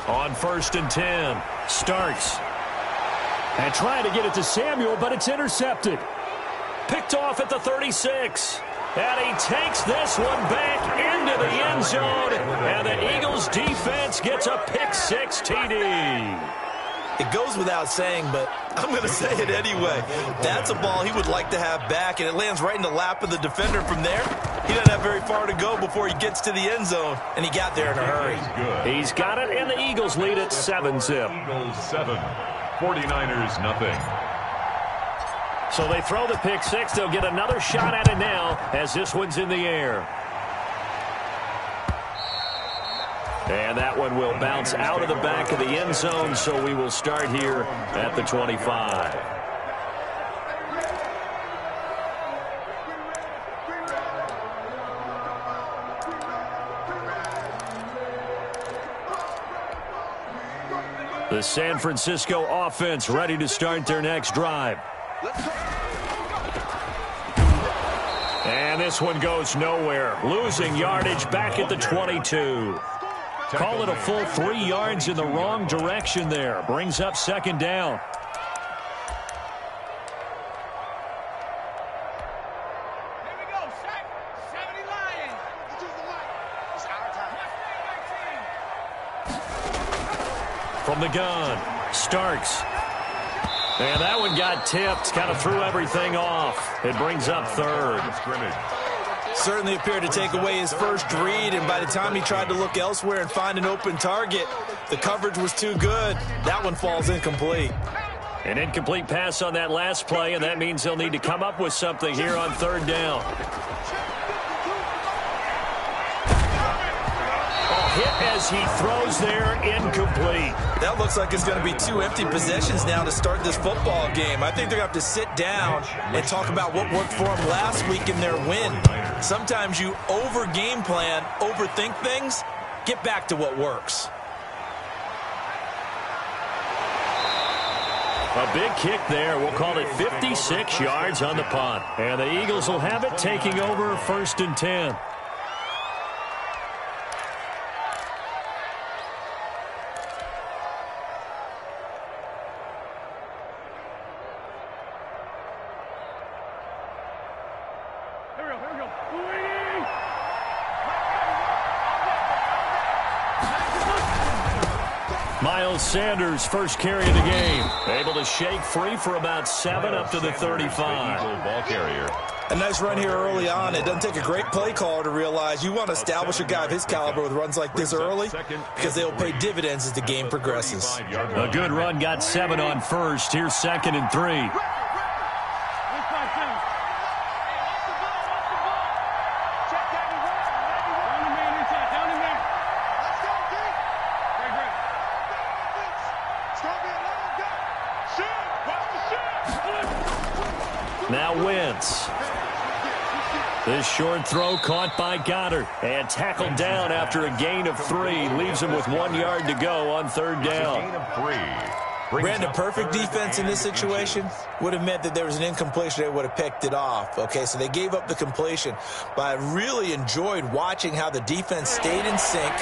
On 1st and 10. Starks. And trying to get it to Samuel, but it's intercepted. Picked off at the 36. And he takes this one back into the end zone. And the Eagles defense gets a pick-6 TD. It goes without saying, but I'm going to say it anyway. That's a ball he would like to have back, and it lands right in the lap of the defender from there. He doesn't have very far to go before he gets to the end zone, and he got there in a hurry. He's got it, and the Eagles lead at 7-zip. Eagles 7, 49ers nothing. So they throw the pick-6. They'll get another shot at it now as this one's in the air. And that one will bounce out of the back of the end zone, so we will start here at the 25. The San Francisco offense ready to start their next drive. And this one goes nowhere. Losing yardage back at the 22. Call it a full 3 yards in the wrong direction there. Brings up 2nd down. Here we go. 70 Lions. It's our time. From the gun, Starks. And that one got tipped. Kind of threw everything off. It brings up 3rd. Scrimmage. Certainly appeared to take away his first read, and by the time he tried to look elsewhere and find an open target, the coverage was too good. That one falls incomplete. An incomplete pass on that last play, and that means they'll need to come up with something here on 3rd down. Hit as he throws there, incomplete. That looks like it's going to be 2 empty possessions now to start this football game. I think they're going to have to sit down and talk about what worked for them last week in their win. Sometimes you over-game plan, overthink things, get back to what works. A big kick there. We'll call it 56 yards on the punt. And the Eagles will have it, taking over 1st and 10. Miles Sanders, first carry of the game. Able to shake free for about 7 up to the 35. Ball carrier. A nice run here early on. It doesn't take a great play caller to realize you want to establish a guy of his caliber with runs like this early because they'll pay dividends as the game progresses. A good run, got 7 on 1st. Here's 2nd and 3. Now Wentz. This short throw caught by Goddard and tackled down after a gain of 3. Leaves him with 1 yard to go on 3rd down. Gain of 3. Brandon, perfect defense in this situation would have meant that there was an incompletion. They would have picked it off. Okay, so they gave up the completion. But I really enjoyed watching how the defense stayed in sync,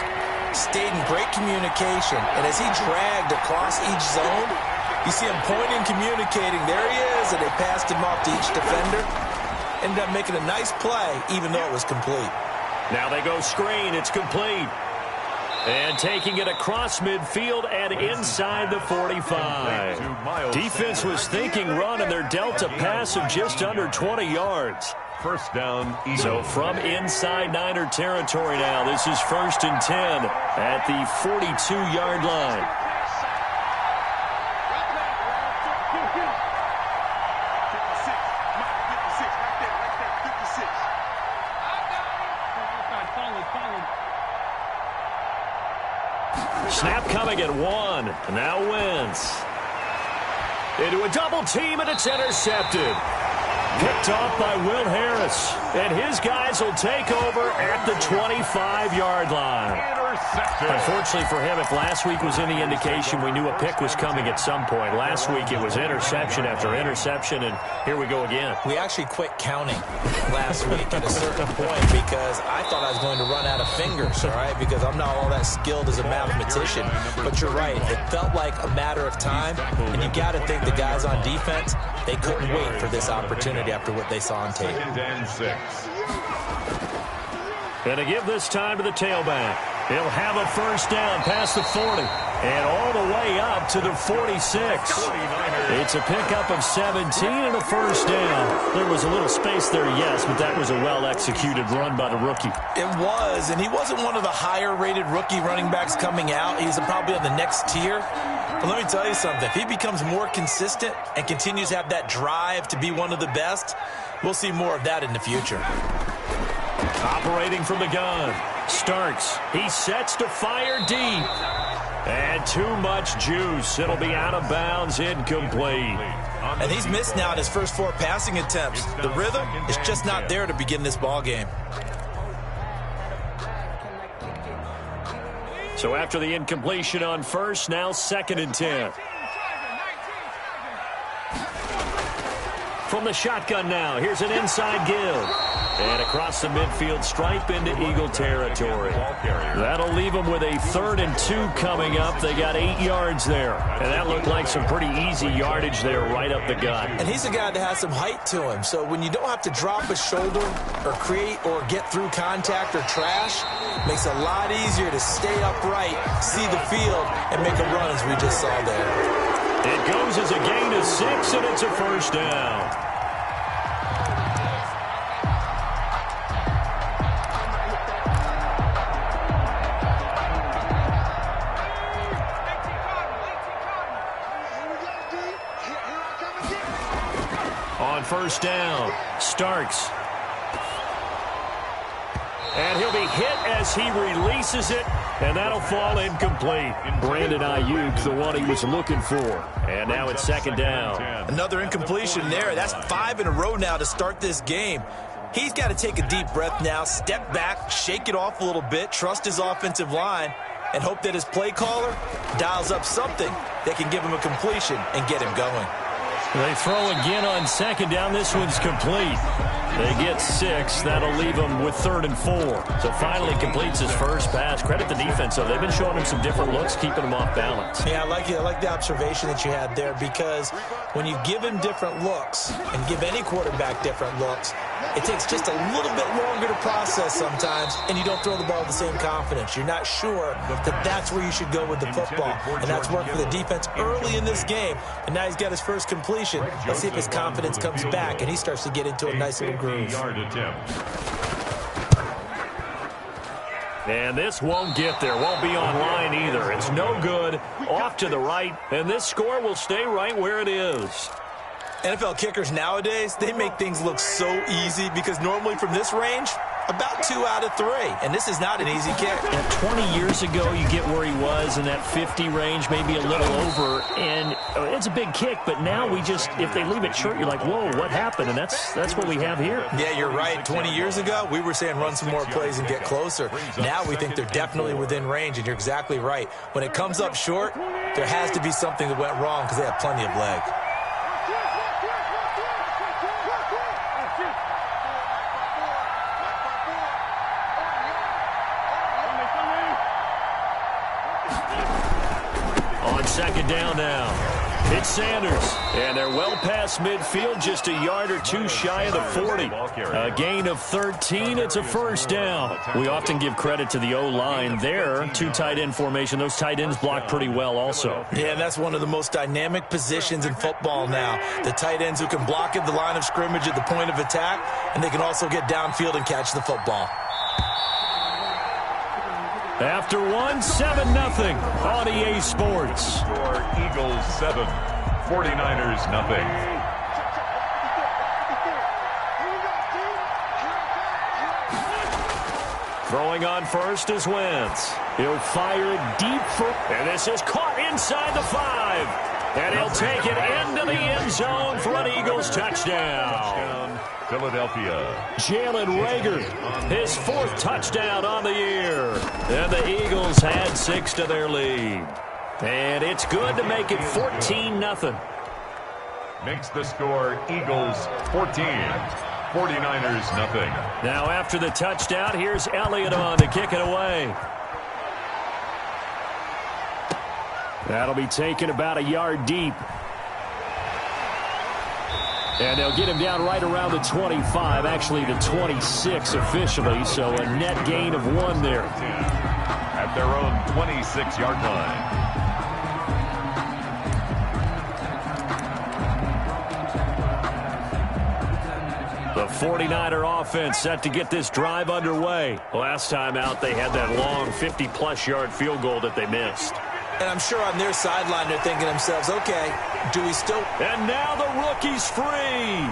stayed in great communication. And as he dragged across each zone, you see him pointing, communicating. There he is, and they passed him off to each defender. Ended up making a nice play, even though it was complete. Now they go screen. It's complete. And taking it across midfield and inside the 45. Defense was thinking run, and they're dealt a pass of just under 20 yards. First down, Eagles. So from inside Niner territory now, this is 1st and 10 at the 42-yard line. Snap coming at 1. Now Wentz. Into a double team, and it's intercepted. Picked off by Will Harris. And his guys will take over at the 25-yard line. Unfortunately for him, if last week was any indication, we knew a pick was coming at some point. Last week it was interception after interception, and here we go again. We actually quit counting last week at a certain point because I thought I was going to run out of fingers, all right, because I'm not all that skilled as a mathematician. But you're right. It felt like a matter of time, and you got to think the guys on defense, they couldn't wait for this opportunity after what they saw on tape. 2nd and 6. Going to give this time to the tailback. He'll have a first down past the 40 and all the way up to the 46. It's a pickup of 17 and a first down. There was a little space there, yes, but that was a well-executed run by the rookie. It was, and he wasn't one of the higher-rated rookie running backs coming out. He's probably on the next tier. But let me tell you something. If he becomes more consistent and continues to have that drive to be one of the best, we'll see more of that in the future. Operating from the gun. Starks. He sets to fire deep. And too much juice. It'll be out of bounds, incomplete. And he's missed now in his first 4 passing attempts. The rhythm is just not there to begin this ball game. So after the incompletion on first, now 2nd and 10. From the shotgun now, here's an inside give. And across the midfield stripe into Eagle territory. That'll leave them with a 3rd and 2 coming up. They got 8 yards there. And that looked like some pretty easy yardage there right up the gut. And he's a guy that has some height to him. So when you don't have to drop a shoulder or create or get through contact or trash, it makes it a lot easier to stay upright, see the field, and make a run as we just saw there. It goes as a gain of 6, and it's a first down. On first down, Starks. And he'll be hit as he releases it, and that'll fall incomplete. Brandon Ayuk, the one he was looking for. And now it's 2nd down. Another incompletion there. That's 5 in a row now to start this game. He's got to take a deep breath now, step back, shake it off a little bit, trust his offensive line, and hope that his play caller dials up something that can give him a completion and get him going. They throw again on 2nd down. This one's complete. They get 6. That'll leave them with 3rd and 4. So finally completes his first pass. Credit the defense, though. They've been showing him some different looks, keeping him off balance. Yeah, I like the observation that you had there, because when you give him different looks and give any quarterback different looks, it takes just a little bit longer to process sometimes, and you don't throw the ball with the same confidence. You're not sure that that's where you should go with the football, and that's worked for the defense early in this game, and now he's got his first completion. Let's see if his confidence comes back, and he starts to get into a nice little groove. And this won't get there, won't be online either. It's no good, off to the right, and this score will stay right where it is. NFL kickers nowadays, they make things look so easy because normally from this range, about 2 out of 3. And this is not an easy kick. And 20 years ago, you get where he was in that 50 range, maybe a little over. And it's a big kick, but now we just, if they leave it short, you're like, whoa, what happened? And that's what we have here. Yeah, you're right. 20 years ago, we were saying run some more plays and get closer. Now we think they're definitely within range, and you're exactly right. When it comes up short, there has to be something that went wrong because they have plenty of leg. On 2nd down now, it's Sanders, and they're well past midfield, just a yard or 2 shy of the 40. A gain of 13, it's a first down. We often give credit to the O-line there, 2 tight end formation. Those tight ends block pretty well also. Yeah, and that's one of the most dynamic positions in football now. The tight ends who can block at the line of scrimmage at the point of attack, and they can also get downfield and catch the football. After 7-0 on EA Sports. Score Eagles 7, 49ers nothing. Throwing on first is Wentz. He'll fire it deep for, and this is caught inside the 5. And he'll take it into the end zone for an Eagles touchdown. Philadelphia. Jalen Reagor, his 4th touchdown on the year. And the Eagles had 6 to their lead. And it's good to make it 14-0. Makes the score Eagles 14. 49ers nothing. Now after the touchdown, here's Elliott on to kick it away. That'll be taken about a yard deep. And they'll get him down right around the 25, actually the 26 officially, so a net gain of 1 there. At their own 26-yard line. The 49er offense set to get this drive underway. Last time out, they had that long 50-plus yard field goal that they missed. And I'm sure on their sideline they're thinking to themselves, okay, do we still... And now the rookie's free.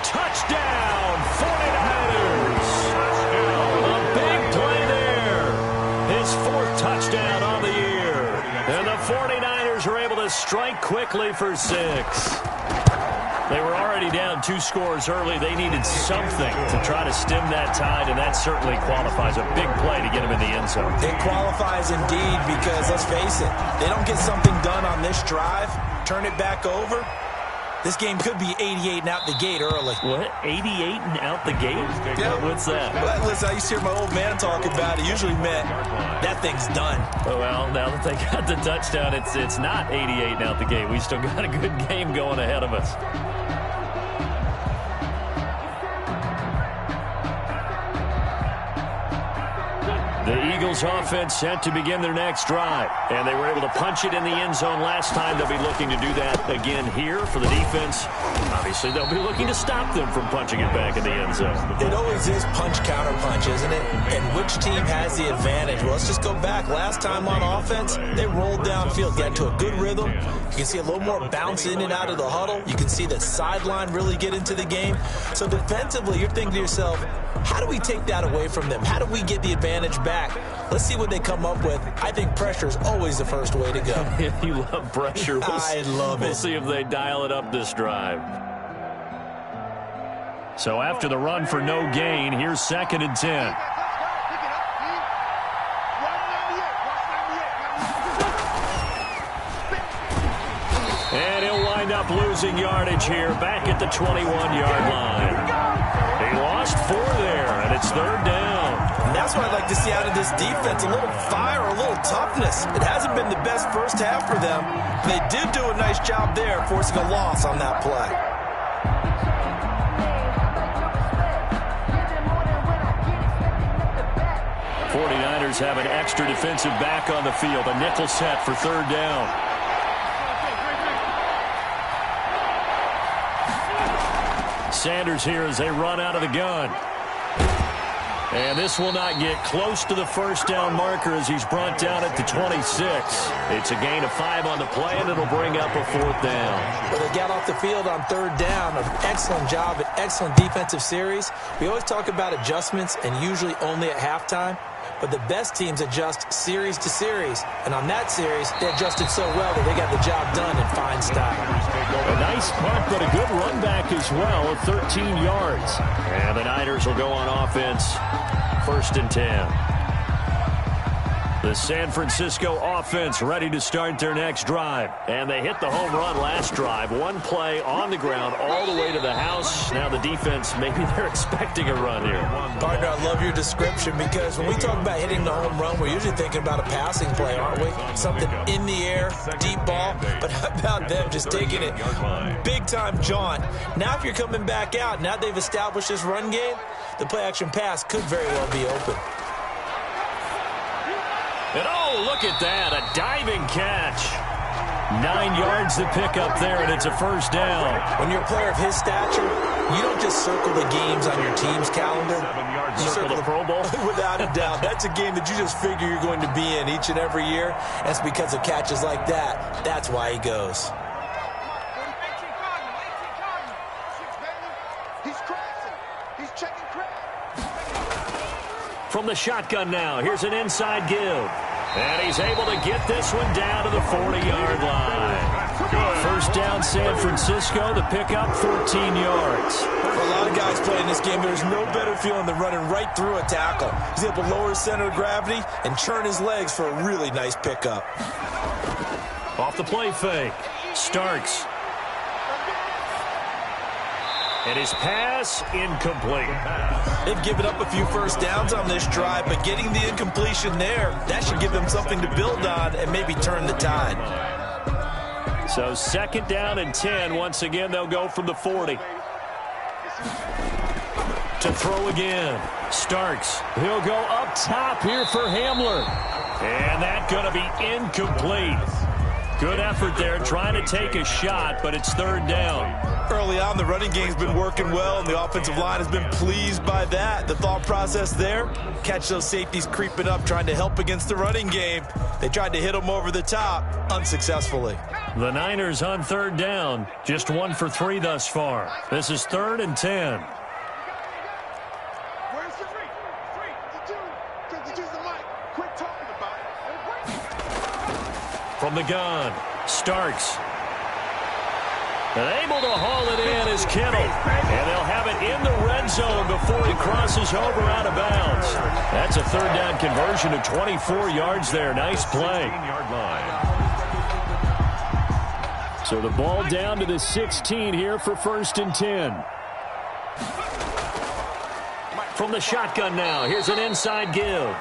Touchdown, 49ers. A big play there. His 4th touchdown on the year. And the 49ers are able to strike quickly for 6. They were already down 2 scores early. They needed something to try to stem that tide, and that certainly qualifies. A big play to get them in the end zone. It qualifies indeed because, let's face it, they don't get something done on this drive, turn it back over, this game could be 88 and out the gate early. What? 88 and out the gate? Yeah. What's that? Well, listen, I used to hear my old man talk about it. Usually meant that thing's done. Well, now that they got the touchdown, it's not 88 and out the gate. We still got a good game going ahead of us. The Eagles offense set to begin their next drive, and they were able to punch it in the end zone last time. They'll be looking to do that again here for the defense. Obviously, they'll be looking to stop them from punching it back in the end zone. It always is punch-counter-punch, isn't it? And which team has the advantage? Well, let's just go back. Last time on offense, they rolled downfield, got into a good rhythm. You can see a little more bounce in and out of the huddle. You can see the sideline really get into the game. So defensively, you're thinking to yourself, how do we take that away from them? How do we get the advantage back? Let's see what they come up with. I think pressure is always the first way to go. You love pressure. I love it. We'll see if they dial it up this drive. So after the run for no gain, here's 2nd and 10. And he'll wind up losing yardage here back at the 21-yard line. He lost 4 there, and it's 3rd down. And that's what I'd like to see out of this defense, a little fire, a little toughness. It hasn't been the best first half for them. They did do a nice job there, forcing a loss on that play. '49ers have an extra defensive back on the field, a nickel set for 3rd down. Sanders here as they run out of the gun. And this will not get close to the first down marker as he's brought down at the 26. It's a gain of 5 on the play, and it'll bring up a 4th down. Well, they got off the field on 3rd down. An excellent job, an excellent defensive series. We always talk about adjustments, and usually only at halftime. But the best teams adjust series to series. And on that series, they adjusted so well that they got the job done in fine style. A nice punt, but a good run back as well of 13 yards. And the Niners will go on offense, 1st and 10. The San Francisco offense ready to start their next drive. And they hit the home run last drive. 1 play on the ground all the way to the house. Now the defense, maybe they're expecting a run here. Partner, I love your description because when we talk about hitting the home run, we're usually thinking about a passing play, aren't we? Something in the air, deep ball. But how about them just taking it big-time jaunt? Now if you're coming back out, now they've established this run game, the play-action pass could very well be open. And oh, look at that, a diving catch. 9 yards to pick up there, and it's a 1st down. When you're a player of his stature, you don't just circle the games on your team's calendar. You circle the Pro Bowl? Without a doubt. That's a game that you just figure you're going to be in each and every year. That's because of catches like that. That's why he goes. He's crossing. He's checking crack. From the shotgun now, here's an inside give. And he's able to get this one down to the 40-yard line. first down, San Francisco. The pickup, 14 yards. For a lot of guys playing this game, there's no better feeling than running right through a tackle. He's able to lower his center of gravity and churn his legs for a really nice pickup. Off the play fake. Starks. And his pass incomplete. They've given up a few first downs on this drive, but getting the incompletion there, that should give them something to build on and maybe turn the tide. So 2nd down and 10. Once again, they'll go from the 40. To throw again. Starks. He'll go up top here for Hamler. And that's going to be incomplete. Good effort there trying to take a shot, but it's 3rd down. Early on, the running game's been working well, and the offensive line has been pleased by that. The thought process there, catch those safeties creeping up, trying to help against the running game. They tried to hit them over the top, unsuccessfully. The Niners on 3rd down, just 1 for 3 thus far. This is 3rd and 10. Where's the three? The mic. Quit talking about it. From the gun, Starks. And able to haul it in is Kittle. And they'll have it in the red zone before he crosses over out of bounds. That's a 3rd down conversion of 24 yards there. Nice play. So the ball down to the 16 here for 1st and 10. From the shotgun now, here's an inside give.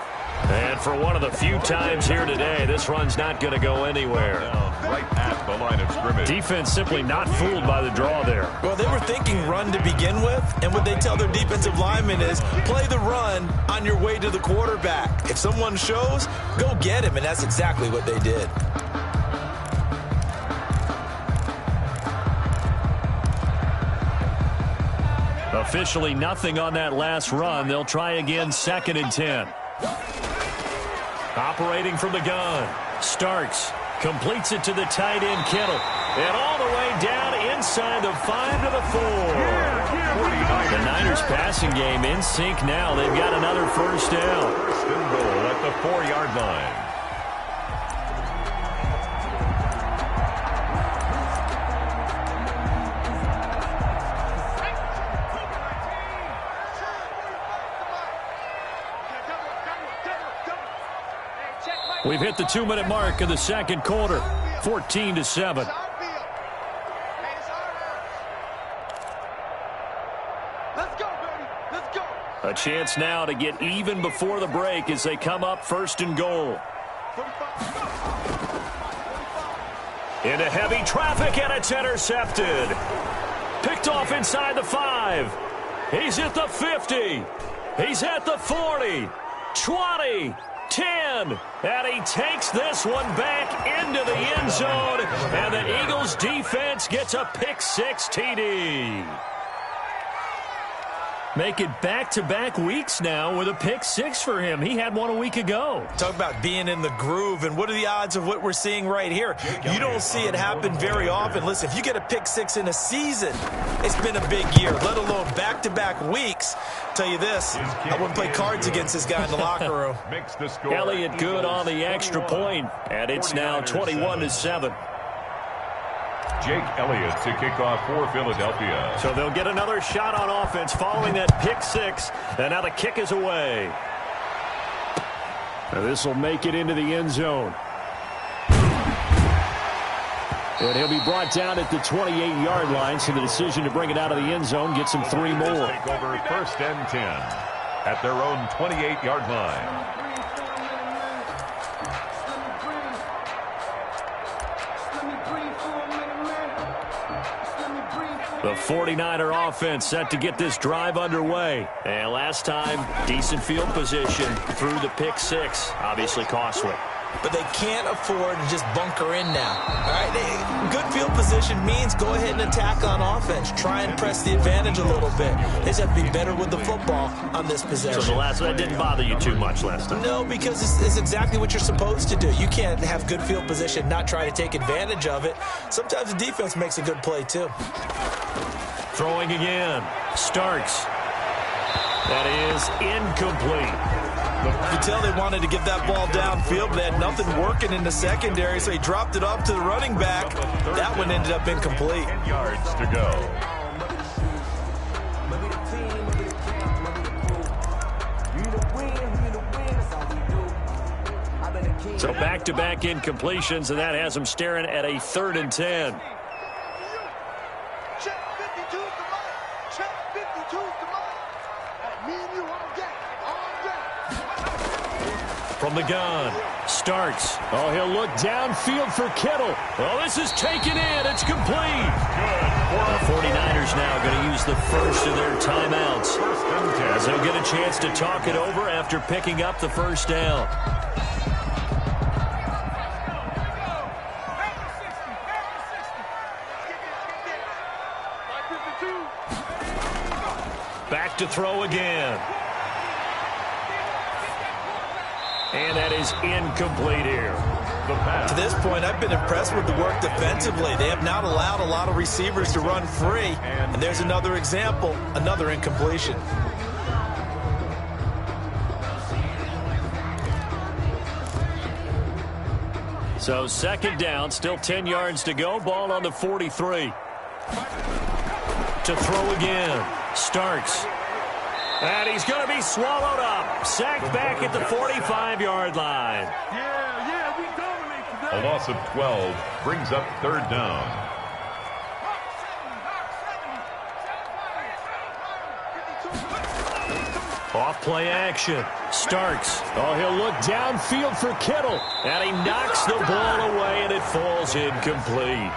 And for one of the few times here today, this run's not going to go anywhere. Right at the line of scrimmage. Defense simply not fooled by the draw there. Well, they were thinking run to begin with, and what they tell their defensive linemen is play the run on your way to the quarterback. If someone shows, go get him, and that's exactly what they did. Officially nothing on that last run. They'll try again 2nd and 10. Operating from the gun. Starks completes it to the tight end Kittle. And all the way down inside the 5 to the 4. The Niners passing game in sync now. They've got another first down. 1st and goal at the 4-yard line. We've hit the 2-minute mark of the 2nd quarter. 14-7. Let's go, baby. Let's go. A chance now to get even before the break as they come up 1st and goal. Into heavy traffic, and it's intercepted. Picked off inside the 5. He's at the 50. He's at the 40. 20. 10, and he takes this one back into the end zone, and the Eagles defense gets a pick-6 TD. Make it back-to-back weeks now with a pick-6 for him. He had one a week ago. Talk about being in the groove, and what are the odds of what we're seeing right here? You don't see it happen very often. Listen, if you get a pick-6 in a season, it's been a big year, let alone back-to-back weeks. Tell you this, I wouldn't play cards against this guy in the locker room. Elliott good on the extra point, and it's now 21-7. Jake Elliott to kick off for Philadelphia. So they'll get another shot on offense following that pick-6, and now the kick is away. Now this will make it into the end zone. And he'll be brought down at the 28-yard line, so the decision to bring it out of the end zone gets him 3 more. Take over 1st and 10 at their own 28-yard line. The 49er offense set to get this drive underway. And last time, decent field position through the pick-6. Obviously costly. But they can't afford to just bunker in now. All right, good field position means go ahead and attack on offense. Try and press the advantage a little bit. They just have to be better with the football on this possession. So that didn't bother you too much last time? No, because it's exactly what you're supposed to do. You can't have good field position, not try to take advantage of it. Sometimes the defense makes a good play, too. Throwing again. Starks. That is incomplete. You could tell they wanted to get that ball downfield, but they had nothing working in the secondary, so he dropped it off to the running back. That one ended up incomplete. 10 yards to go. So back-to-back incompletions, and that has him staring at a 3rd and 10. Check 52's the money. Check 52's the money. Hey, me and you all day. From the gun, starts. Oh, he'll look downfield for Kittle. Oh, this is taken in. It's complete. The 49ers now going to use the first of their timeouts, as they'll get a chance to talk it over after picking up the first down. Back to throw again. And that is incomplete here. To this point, I've been impressed with the work defensively. They have not allowed a lot of receivers to run free. And there's another example, another incompletion. So 2nd down, still 10 yards to go. Ball on the 43. To throw again. Starks. And he's going to be swallowed up. Sacked back at the 45-yard line. we dominate today. A loss of 12 brings up 3rd down. Off play action. Starks. Oh, he'll look downfield for Kittle. And he knocks the ball away, and it falls incomplete.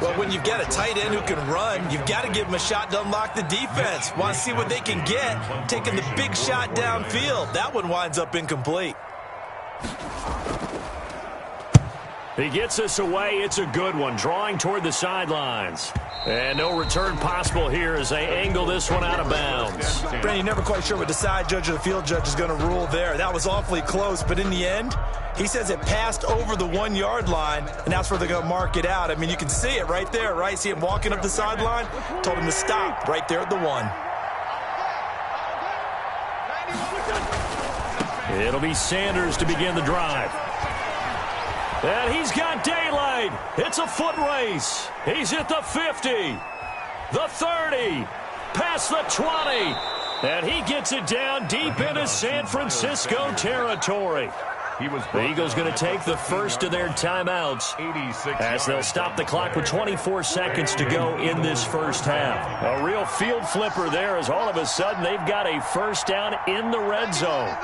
Well, when you've got a tight end who can run, you've got to give him a shot to unlock the defense. Want to see what they can get, taking the big shot downfield. That one winds up incomplete. He gets us away. It's a good one, drawing toward the sidelines. And no return possible here as they angle this one out of bounds. Brandon, you're never quite sure what the side judge or the field judge is going to rule there. That was awfully close, but in the end, he says it passed over the 1-yard line, and that's where they're going to mark it out. I mean, you can see it right there, right? See him walking up the sideline? Told him to stop right there at the 1. It'll be Sanders to begin the drive. And he's got daylight. It's a foot race. He's at the 50, the 30, past the 20. And he gets it down deep into San Francisco territory. The Eagles going to take the first of their timeouts as they'll stop the clock with 24 seconds to go in this first half. A real field flipper there as all of a sudden they've got a first down in the red zone.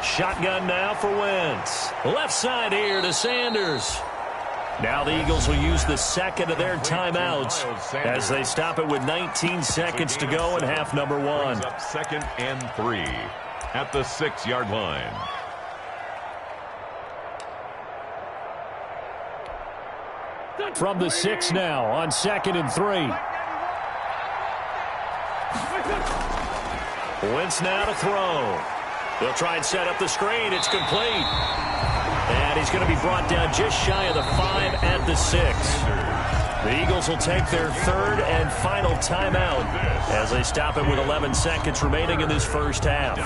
Shotgun now for Wentz. Left side here to Sanders. Now the Eagles will use the second of their timeouts as they stop it with 19 seconds to go in half number 1. 2nd and 3 at the 6-yard line. From the 6 now on 2nd and 3. Wentz now to throw. They'll try and set up the screen. It's complete. And he's going to be brought down just shy of the 5 at the 6. The Eagles will take their 3rd and final timeout as they stop it with 11 seconds remaining in this first half.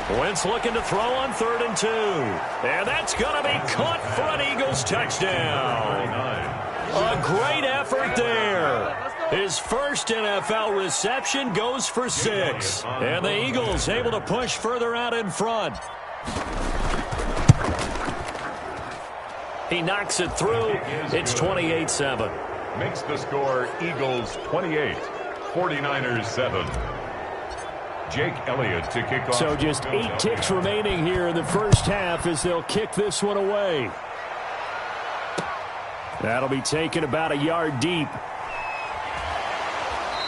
Wentz looking to throw on 3rd and 2. And that's going to be caught for an Eagles touchdown. A great effort there. His first NFL reception goes for 6. And the Eagles able to push further out in front. He knocks it through. It's 28-7. Makes the score Eagles 28, 49ers 7. Jake Elliott to kick off. So just 8 ticks remaining here in the first half as they'll kick this one away. That'll be taken about a yard deep.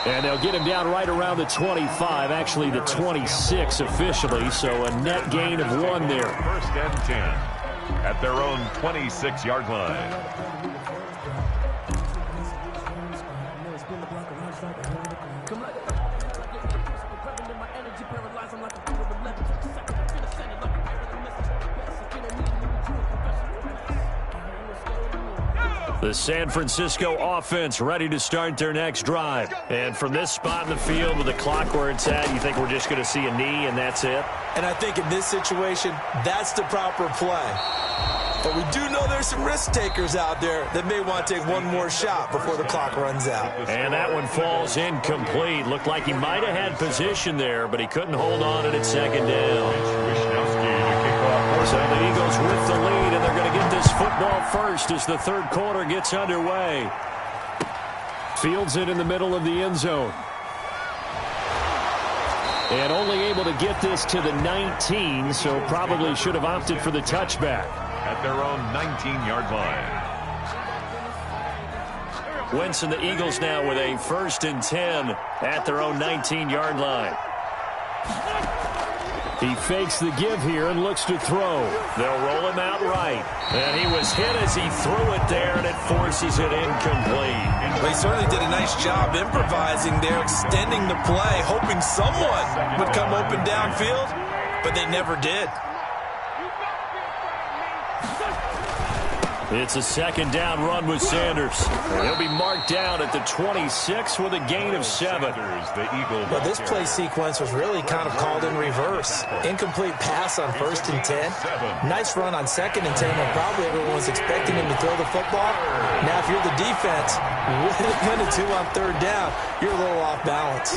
And they'll get him down right around the 25, actually the 26 officially, so a net gain of 1 there. 1st and 10. at their own 26-yard line. The San Francisco offense ready to start their next drive. And from this spot in the field with the clock where it's at, you think we're just going to see a knee and that's it? And I think in this situation, that's the proper play. But we do know there's some risk takers out there that may want to take one more shot before the clock runs out. And that one falls incomplete. Looked like he might have had position there, but he couldn't hold on at second down. So the Eagles with the lead, and they're going to get this football first as the third quarter gets underway. Fields it in the middle of the end zone. And only able to get this to the 19, so probably should have opted for the touchback. At their own 19-yard line. Wentz and the Eagles now with a 1st and 10 at their own 19-yard line. He fakes the give here and looks to throw. They'll roll him out right. And he was hit as he threw it there, and it forces it incomplete. They certainly did a nice job improvising there, extending the play, hoping someone would come open downfield, but they never did. It's a second down run with Sanders. And he'll be marked down at the 26 with a gain of 7. But this play sequence was really kind of called in reverse. Incomplete pass on 1st and 10. Nice run on 2nd and 10 when probably everyone was expecting him to throw the football. Now if you're the defense, win a 2 on 3rd down, you're a little off balance.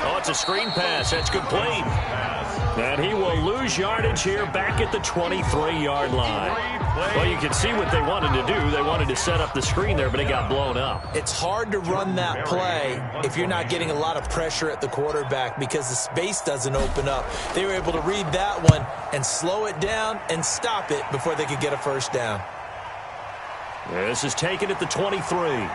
Oh, it's a screen pass. That's complete. And he will lose yardage here back at the 23-yard line. Well, you can see what they wanted to do. They wanted to set up the screen there, but it got blown up. It's hard to run that play if you're not getting a lot of pressure at the quarterback because the space doesn't open up. They were able to read that one and slow it down and stop it before they could get a 1st down. This is taken at the 23.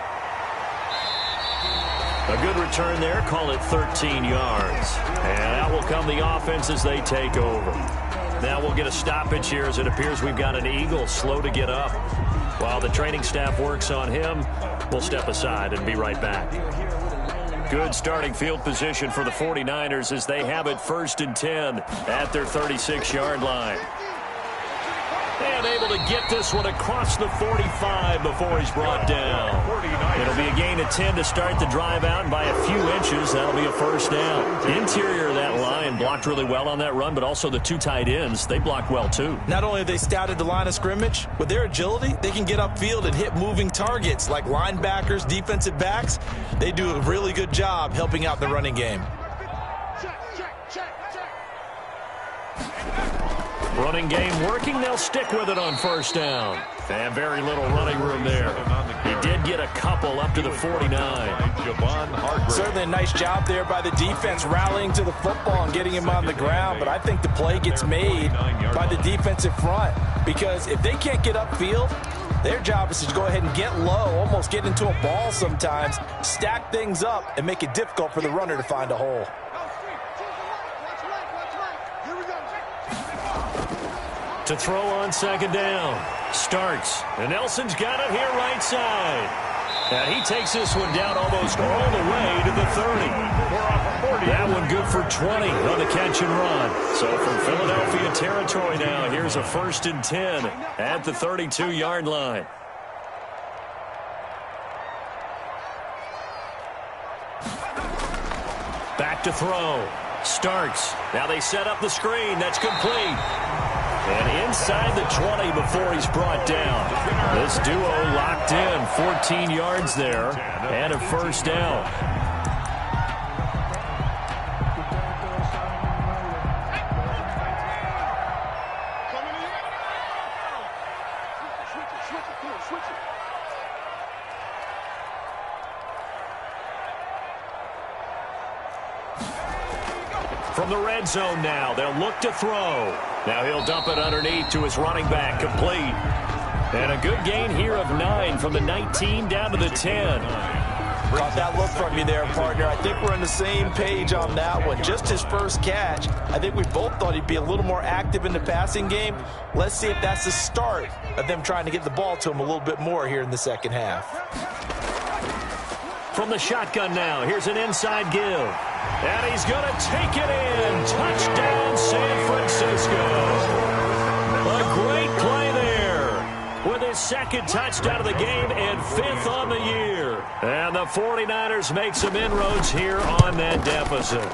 A good return there. Call it 13 yards. And out will come the offense as they take over. Now we'll get a stoppage here as it appears we've got an Eagle slow to get up. While the training staff works on him, we'll step aside and be right back. Good starting field position for the 49ers as they have it 1st and 10 at their 36-yard line. And able to get this one across the 45 before he's brought down. It'll be a gain of 10 to start the drive out, and by a few inches, that'll be a 1st down. The interior of that line blocked really well on that run, but also the 2 tight ends, they blocked well too. Not only have they scouted the line of scrimmage, with their agility, they can get upfield and hit moving targets like linebackers, defensive backs. They do a really good job helping out the running game. Running game working. They'll stick with it on 1st down. And very little running room there. He did get a couple up to the 49. Certainly a nice job there by the defense rallying to the football and getting him on the ground. But I think the play gets made by the defensive front. Because if they can't get upfield, their job is to go ahead and get low, almost get into a ball sometimes, stack things up, and make it difficult for the runner to find a hole. To throw on 2nd down. Starts. And Nelson's got it here right side. And he takes this one down almost all the way to the 30. That one good for 20 on the catch and run. So from Philadelphia territory now, here's a 1st and 10 at the 32-yard line. Back to throw. Starts. Now they set up the screen. That's complete. And inside the 20 before he's brought down. This duo locked in. 14 yards there and a 1st down. From the red zone now, they'll look to throw. Now he'll dump it underneath to his running back, complete. And a good gain here of 9 from the 19 down to the 10. Caught that look from you there, partner. I think we're on the same page on that one. Just his first catch. I think we both thought he'd be a little more active in the passing game. Let's see if that's the start of them trying to get the ball to him a little bit more here in the second half. From the shotgun now, here's an inside give. And he's going to take it in. Touchdown, San Francisco. A great play there with his second touchdown of the game and 5th on the year. And the 49ers make some inroads here on that deficit.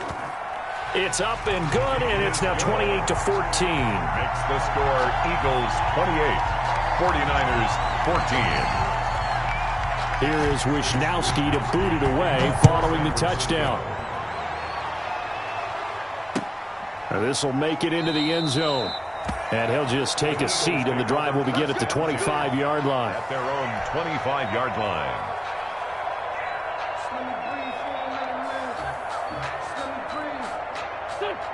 It's up and good, and it's now 28-14. Makes the score Eagles 28, 49ers 14. Here is Wishnowski to boot it away following the touchdown. Now this will make it into the end zone. And he'll just take a seat, and the drive will begin at the 25-yard line. At their own 25-yard line.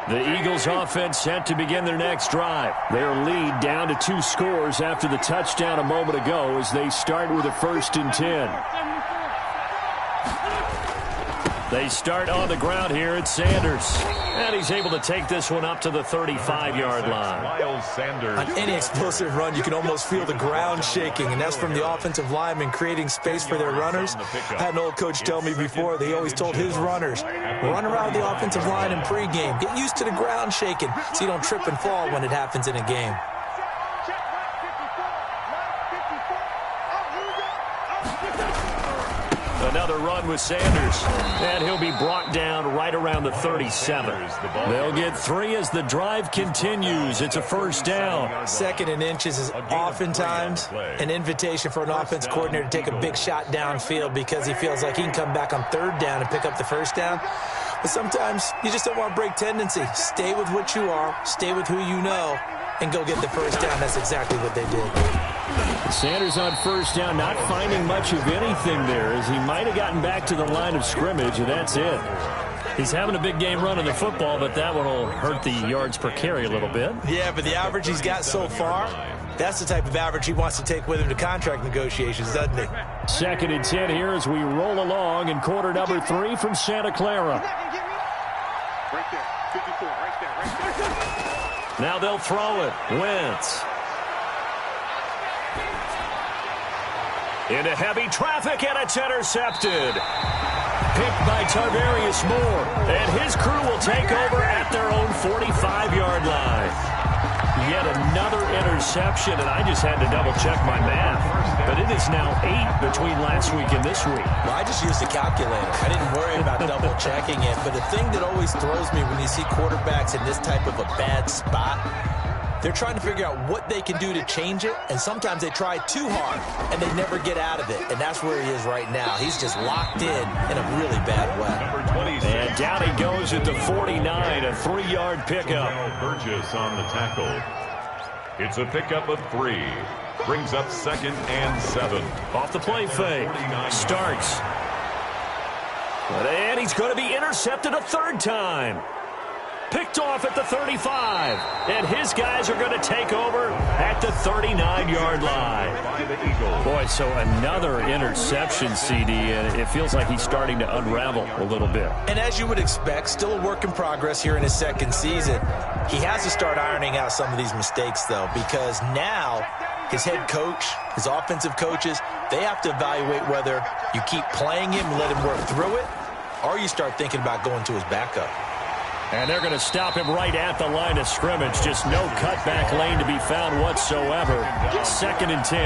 The Eagles offense set to begin their next drive. Their lead down to 2 scores after the touchdown a moment ago as they start with a 1st and 10. They start on the ground here at Sanders. And he's able to take this one up to the 35-yard line. Miles Sanders. On any explosive run, you can almost feel the ground shaking, and that's from the offensive linemen creating space for their runners. I had an old coach tell me before, they always told his runners, run around the offensive line in pregame. Get used to the ground shaking so you don't trip and fall when it happens in a game. Another run with Sanders, and he'll be brought down right around the 37. They'll get 3 as the drive continues. It's a 1st down. 2nd and inches is oftentimes an invitation for an offense coordinator to take a big shot downfield because he feels like he can come back on 3rd down and pick up the 1st down. But sometimes you just don't want to break tendency. Stay with what you are, stay with who you know, and go get the 1st down. That's exactly what they did. Sanders on 1st down, not finding much of anything there as he might have gotten back to the line of scrimmage, and that's it. He's having a big game running the football, but that one will hurt the yards per carry a little bit. Yeah, but the average he's got so far, that's the type of average he wants to take with him to contract negotiations, doesn't he? 2nd and 10 here as we roll along in quarter number 3 from Santa Clara. Right there, 54, right there. Now they'll throw it. Wentz. Into heavy traffic, and it's intercepted. Picked by Tarvarius Moore, and his crew will take over at their own 45-yard line. Yet another interception, and I just had to double-check my math. But it is now 8 between last week and this week. Well, I just used a calculator. I didn't worry about double-checking it. But the thing that always throws me when you see quarterbacks in this type of a bad spot, they're trying to figure out what they can do to change it, and sometimes they try too hard, and they never get out of it, and that's where he is right now. He's just locked in a really bad way. And down he goes at the 49, a 3-yard pickup. Burgess on the tackle. It's a pickup of 3. Brings up 2nd and 7. Off the play fake. Starks. And he's going to be intercepted a 3rd time. Picked off at the 35, and his guys are going to take over at the 39-yard line. Boy, so another interception, CD, and it feels like he's starting to unravel a little bit. And as you would expect, still a work in progress here in his 2nd season. He has to start ironing out some of these mistakes, though, because now his head coach, his offensive coaches, they have to evaluate whether you keep playing him and let him work through it, or you start thinking about going to his backup. And they're going to stop him right at the line of scrimmage. Just no cutback lane to be found whatsoever. 2nd and 10.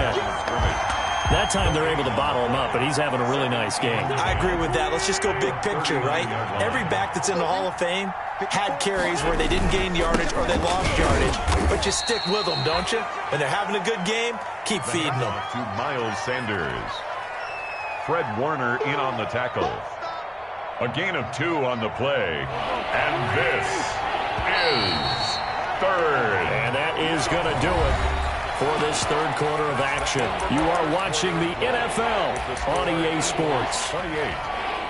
That time they're able to bottle him up, but he's having a really nice game. I agree with that. Let's just go big picture, right? Every back that's in the Hall of Fame had carries where they didn't gain yardage or they lost yardage. But you stick with them, don't you? When they're having a good game, keep feeding them. To Miles Sanders. Fred Warner in on the tackle. A gain of 2 on the play. And this is 3rd. And that is going to do it for this 3rd quarter of action. You are watching the NFL on EA Sports. 28.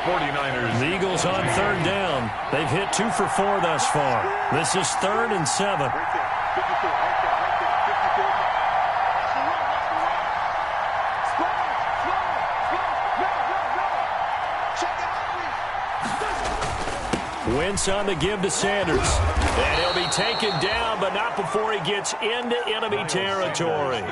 49ers. The Eagles on 3rd down. They've hit 2 for 4 thus far. This is 3rd and 7. Right there, 54, right there, right there, 54. Wentz on the give to Sanders. And he'll be taken down, but not before he gets into enemy territory.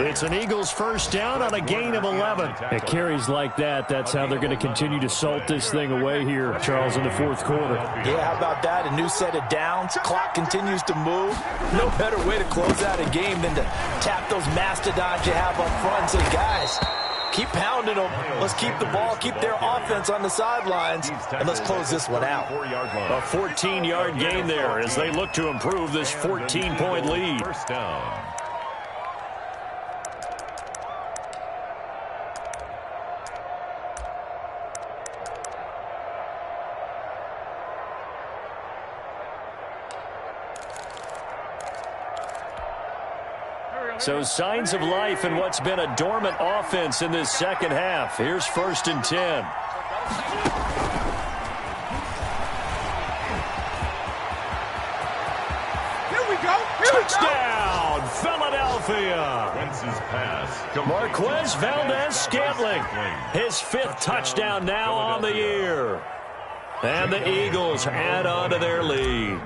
It's an Eagles first down on a gain of 11. At carries like that, that's how they're going to continue to salt this thing away here, Charles, in the fourth quarter. Yeah, how about that? A new set of downs. Clock continues to move. No better way to close out a game than to tap those mastodons you have up front and say, guys, keep pounding them. Let's keep the ball, keep their offense on the sidelines, and let's close this one out. A 14-yard gain there as they look to improve this 14-point lead. First down. So signs of life in what's been a dormant offense in this second half. Here's 1st and 10. Here we go. Touchdown, Philadelphia. Wentz's pass. Marquez Valdez-Scantling, his 5th touchdown now on the year. And the Eagles add on to their lead.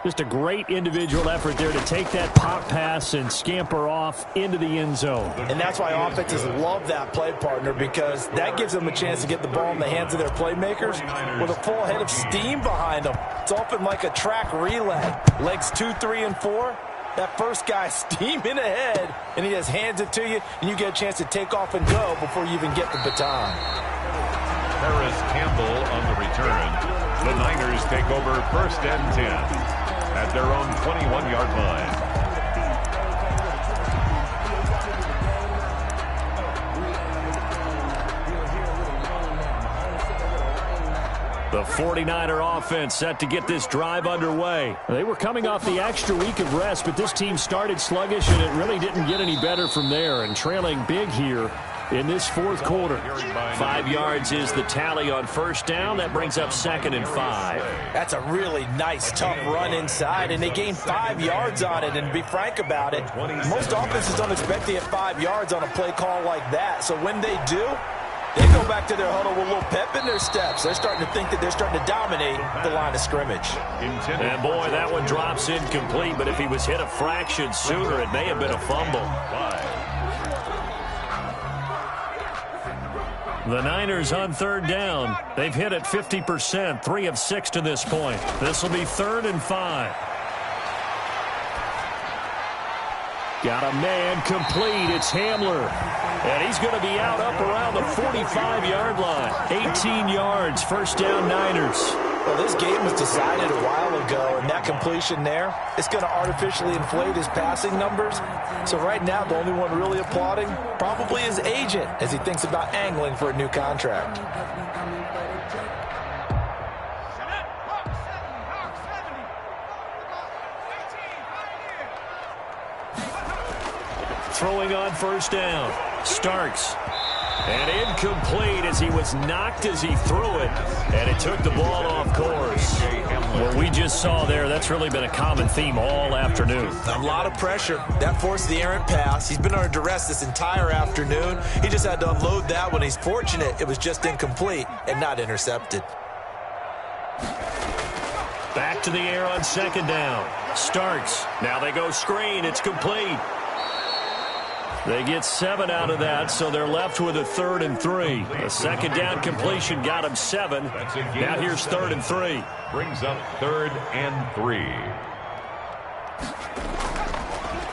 Just a great individual effort there to take that pop pass and scamper off into the end zone. And that's why offenses love that play, partner, because that gives them a chance to get the ball in the hands of their playmakers with a full head of steam behind them. It's often like a track relay. Legs 2, 3, and 4. That first guy steaming ahead, and he just hands it to you, and you get a chance to take off and go before you even get the baton. Harris Campbell on the return. The Niners take over 1st and 10. At their own 21-yard line. The 49er offense set to get this drive underway. They were coming off the extra week of rest, but this team started sluggish, and it really didn't get any better from there. And trailing big here in this fourth quarter. 5 yards is the tally on first down. That brings up 2nd and 5. That's a really nice, tough run inside, and they gained 5 yards on it. And to be frank about it, most offenses don't expect to get 5 yards on a play call like that. So when they do, they go back to their huddle with a little pep in their steps. They're starting to think that they're starting to dominate the line of scrimmage. And boy, that one drops incomplete, but if he was hit a fraction sooner, it may have been a fumble. The Niners on 3rd down. They've hit it 50%, 3 of 6 to this point. This will be 3rd and 5. Got a man complete. It's Hamler. And he's going to be out up around the 45-yard line. 18 yards, first down Niners. Well, this game was decided a while ago, and that completion there, it's going to artificially inflate his passing numbers. So right now, the only one really applauding probably his agent as he thinks about angling for a new contract. Throwing on first down. Starks. And incomplete as he was knocked as he threw it. And it took the ball off course. What we just saw there, that's really been a common theme all afternoon. A lot of pressure. That forced the errant pass. He's been under duress this entire afternoon. He just had to unload that one. He's fortunate it was just incomplete and not intercepted. Back to the air on 2nd down. Starks. Now they go screen. It's complete. They get 7 out of that, so they're left with a 3rd and 3. A 2nd down completion got him 7. Now here's 3rd and 3. Brings up 3rd and 3.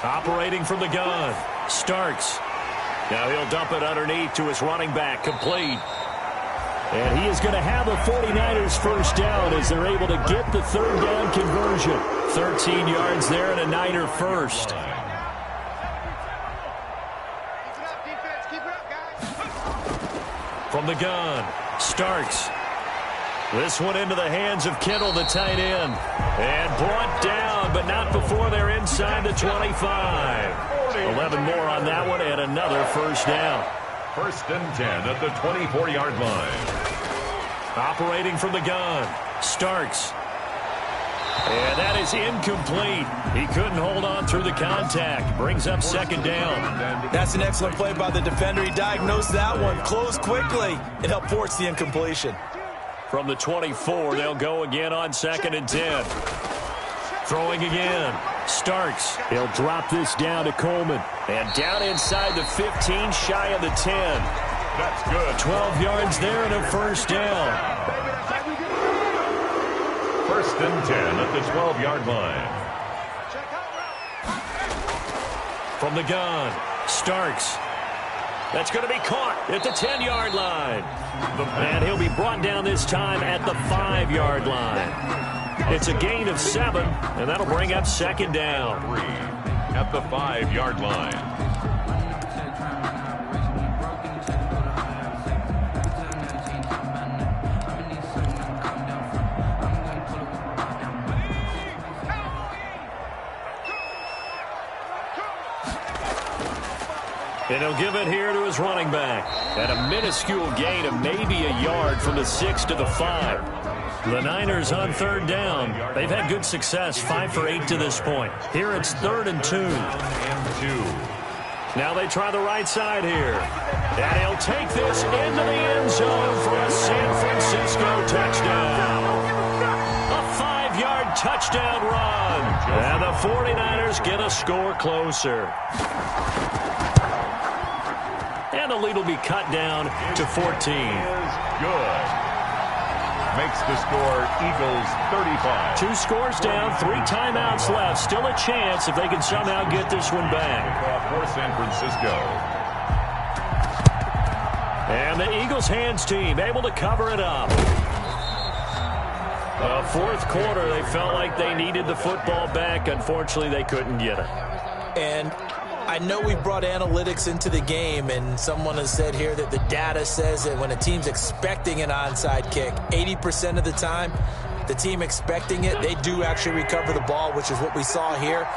Operating from the gun. Starks. Now he'll dump it underneath to his running back. Complete. And he is going to have a 49ers first down as they're able to get the 3rd down conversion. 13 yards there and a Niner first. From the gun, Starks. This one into the hands of Kittle, the tight end. And brought down, but not before they're inside the 25. 11 more on that one, and another first down. 1st and 10 at the 24-yard line. Operating from the gun, Starks. And that is incomplete. He couldn't hold on through the contact. Brings up 2nd down. That's an excellent play by the defender. He diagnosed that one, closed quickly, and helped force the incompletion. From the 24, they'll go again on 2nd and 10. Throwing again. Starks. He'll drop this down to Coleman. And down inside the 15, shy of the 10. That's good. 12 yards there and a first down. 1st and 10 at the 12-yard line. From the gun, Starks. That's going to be caught at the 10-yard line. And he'll be brought down this time at the 5-yard line. It's a gain of 7, and that'll bring up 2nd down. 3 at the 5-yard line. And he'll give it here to his running back. At a minuscule gain of maybe a yard from the 6 to the 5. The Niners on 3rd down. They've had good success, 5 for 8 to this point. Here it's 3rd and 2. Now they try the right side here. And he'll take this into the end zone for a San Francisco touchdown. A 5-yard touchdown run. And the 49ers get a score closer. And the lead will be cut down to 14. Good. Makes the score Eagles 35. 2 scores down, 3 timeouts left. Still a chance if they can somehow get this one back. For San Francisco. And the Eagles hands team able to cover it up. Fourth quarter, they felt like they needed the football back. Unfortunately, they couldn't get it. And I know we brought analytics into the game, and someone has said here that the data says that when a team's expecting an onside kick, 80% of the time, the team expecting it, they do actually recover the ball, which is what we saw here.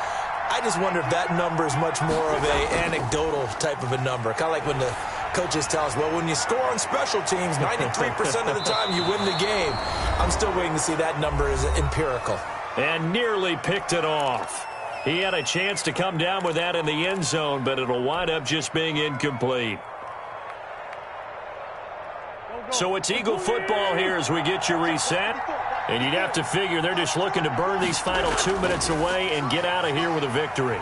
I just wonder if that number is much more of a anecdotal type of a number. Kind of like when the coaches tell us, well, when you score on special teams, 93% of the time you win the game. I'm still waiting to see that number is empirical. And nearly picked it off. He had a chance to come down with that in the end zone, but it'll wind up just being incomplete. So it's Eagle football here as we get you reset. And you'd have to figure they're just looking to burn these final 2 minutes away and get out of here with a victory.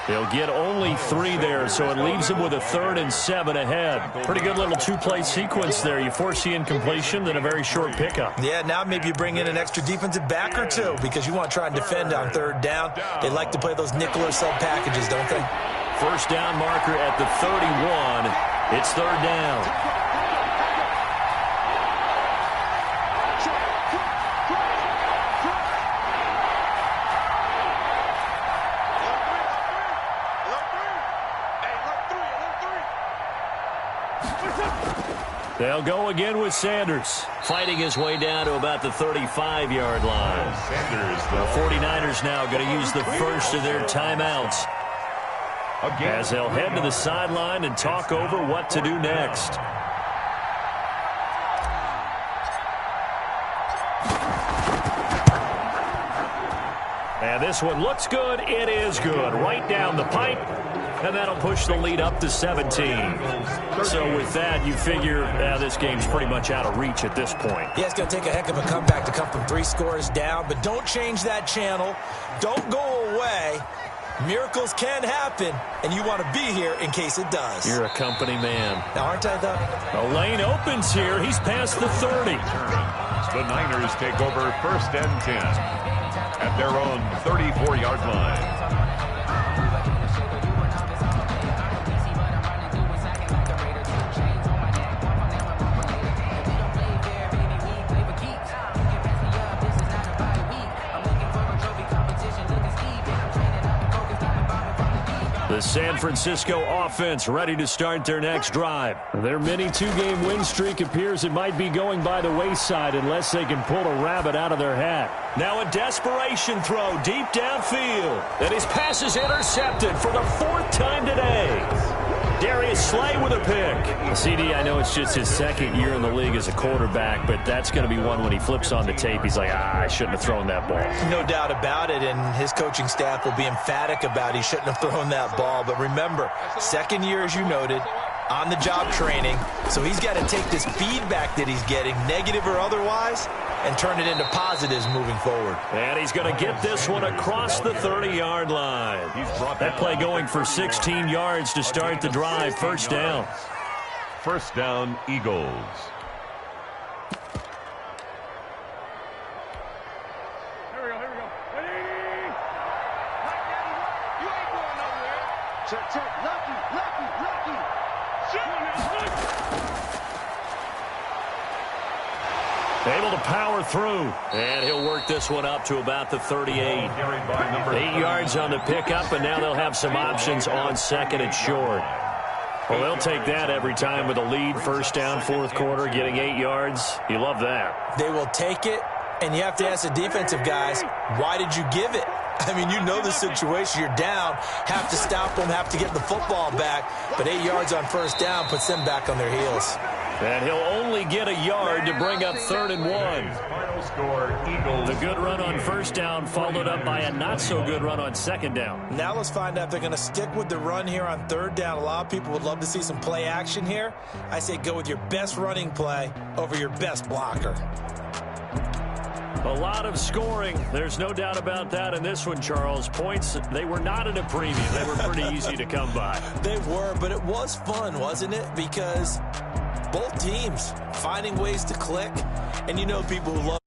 They'll get only 3 there, so it leaves them with a 3rd and 7 ahead. Pretty good little 2-play sequence there. You force the incompletion, then a very short pickup. Yeah, now maybe you bring in an extra defensive back or 2 because you want to try and defend on 3rd down. They like to play those nickel or sub packages, don't they? First down marker at the 31. It's 3rd down. They'll go again with Sanders, fighting his way down to about the 35-yard line. Sanders, the 49ers now going to use the first of their timeouts as they'll head to the sideline and talk over what to do next. And this one looks good. It is good. Right down the pipe. And that'll push the lead up to 17. So with that, you figure this game's pretty much out of reach at this point. Yeah, it's going to take a heck of a comeback to come from 3 scores down. But don't change that channel. Don't go away. Miracles can happen, and you want to be here in case it does. You're a company man. Now, aren't I, though? A lane opens here. He's past the 30. The Niners take over 1st and 10 at their own 34-yard line. The San Francisco offense ready to start their next drive. Their mini 2-game win streak appears it might be going by the wayside unless they can pull a rabbit out of their hat. Now a desperation throw deep downfield. And his pass is intercepted for the 4th time today. Darius Slay with a pick. CD, I know it's just his 2nd year in the league as a quarterback, but that's going to be one when he flips on the tape. He's like, I shouldn't have thrown that ball. No doubt about it, and his coaching staff will be emphatic about he shouldn't have thrown that ball. But remember, 2nd year, as you noted, on-the-job training. So he's got to take this feedback that he's getting, negative or otherwise, and turn it into positives moving forward. And he's going to get this one across the 30-yard line. That play going for 16 yards to start the drive. First down. First down, Eagles. Check, check. Lucky. Able to power through. And he'll work this one up to about the 38. 8 yards on the pickup, and now they'll have some options on second and short. Well, they'll take that every time with a lead. First down, fourth quarter, getting 8 yards. You love that. They will take it, and you have to ask the defensive guys, why did you give it? I mean, you know the situation. You're down, have to stop them, have to get the football back. But 8 yards on first down puts them back on their heels. And he'll only get a yard to bring up 3rd and 1. Final score, Eagles. The good run on first down followed up by a not-so-good run on second down. Now let's find out if they're going to stick with the run here on 3rd down. A lot of people would love to see some play action here. I say go with your best running play over your best blocker. A lot of scoring. There's no doubt about that in this one, Charles. Points, they were not at a premium. They were pretty easy to come by. They were, but it was fun, wasn't it? Because both teams finding ways to click. And you know people who love